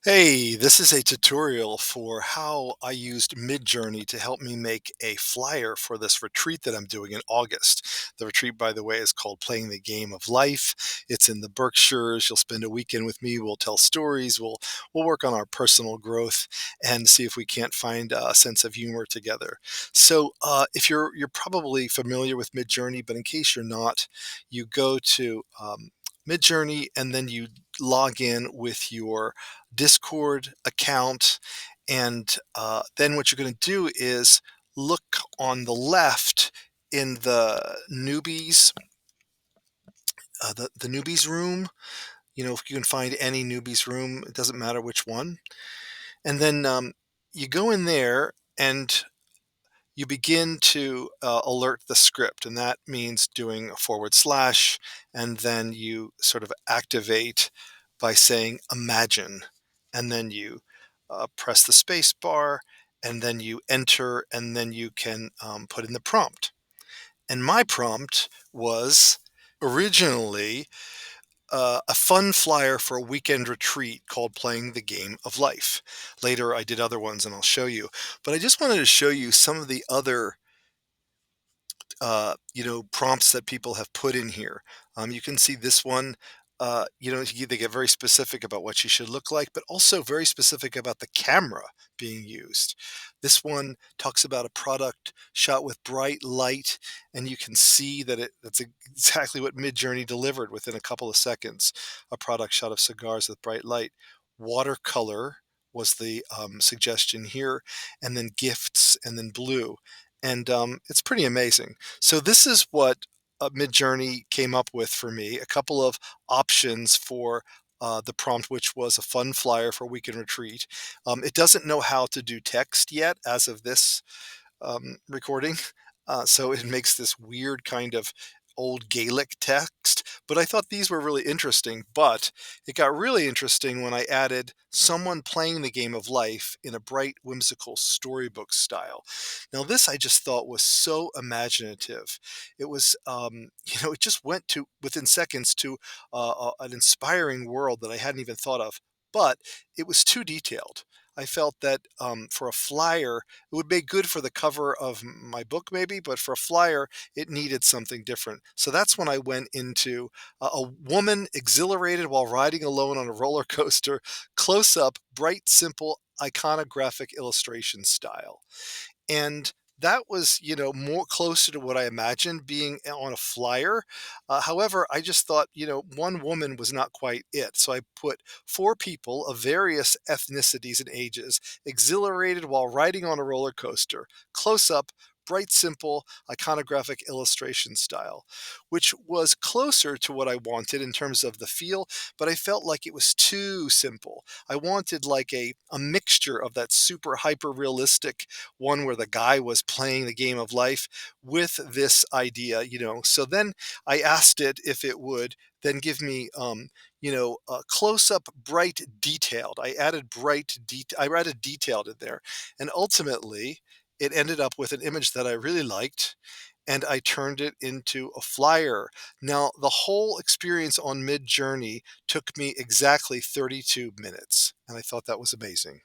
Hey, this is a tutorial for how I used Midjourney to help me make a flyer for this retreat that I'm doing in August. The retreat, by the way, is called Playing the Game of Life. It's in the Berkshires. You'll spend a weekend with me. We'll tell stories. We'll work on our personal growth and see if we can't find a sense of humor together. So, if you're probably familiar with Midjourney, but in case you're not, you go to Midjourney and then you log in with your Discord account. And then what you're going to do is look on the left in the the newbies room. If you can find any newbies room, it doesn't matter which one. And then you go in there and you begin to alert the script, and that means doing a forward slash, and then you sort of activate by saying imagine, and then you press the space bar, and then you enter, and then you can put in the prompt. And my prompt was originally a fun flyer for a weekend retreat called Playing the Game of Life. Later, I did other ones, and I'll show you. But I just wanted to show you some of the other prompts that people have put in here. You can see this one. They get very specific about what she should look like, but also very specific about the camera being used. This one talks about a product shot with bright light, and you can see that that's exactly what Midjourney delivered within a couple of seconds. A product shot of cigars with bright light. Watercolor was the suggestion here, and then gifts, and then blue. And it's pretty amazing. So this is what Midjourney came up with for me. A couple of options for the prompt, which was a fun flyer for a weekend retreat. It doesn't know how to do text yet as of this recording. So it makes this weird kind of old Gaelic text. But I thought these were really interesting. But it got really interesting when I added someone playing the game of life in a bright, whimsical storybook style. Now, this I just thought was so imaginative. It was, it just went to within seconds to an inspiring world that I hadn't even thought of. But it was too detailed. I felt that for a flyer, it would be good for the cover of my book, maybe, but for a flyer, it needed something different. So that's when I went into a woman exhilarated while riding alone on a roller coaster, close up, bright, simple, iconographic illustration style. And that was, more closer to what I imagined being on a flyer. However, I just thought, one woman was not quite it. So I put four people of various ethnicities and ages, exhilarated while riding on a roller coaster, close up, bright, simple, iconographic illustration style, which was closer to what I wanted in terms of the feel, but I felt like it was too simple. I wanted like a mixture of that super hyper realistic one where the guy was playing the game of life with this idea. So then I asked it if it would then give me, a close up, bright, detailed. I added detailed in there. And ultimately, it ended up with an image that I really liked. And I turned it into a flyer. Now, the whole experience on Mid Journey took me exactly 32 minutes. And I thought that was amazing.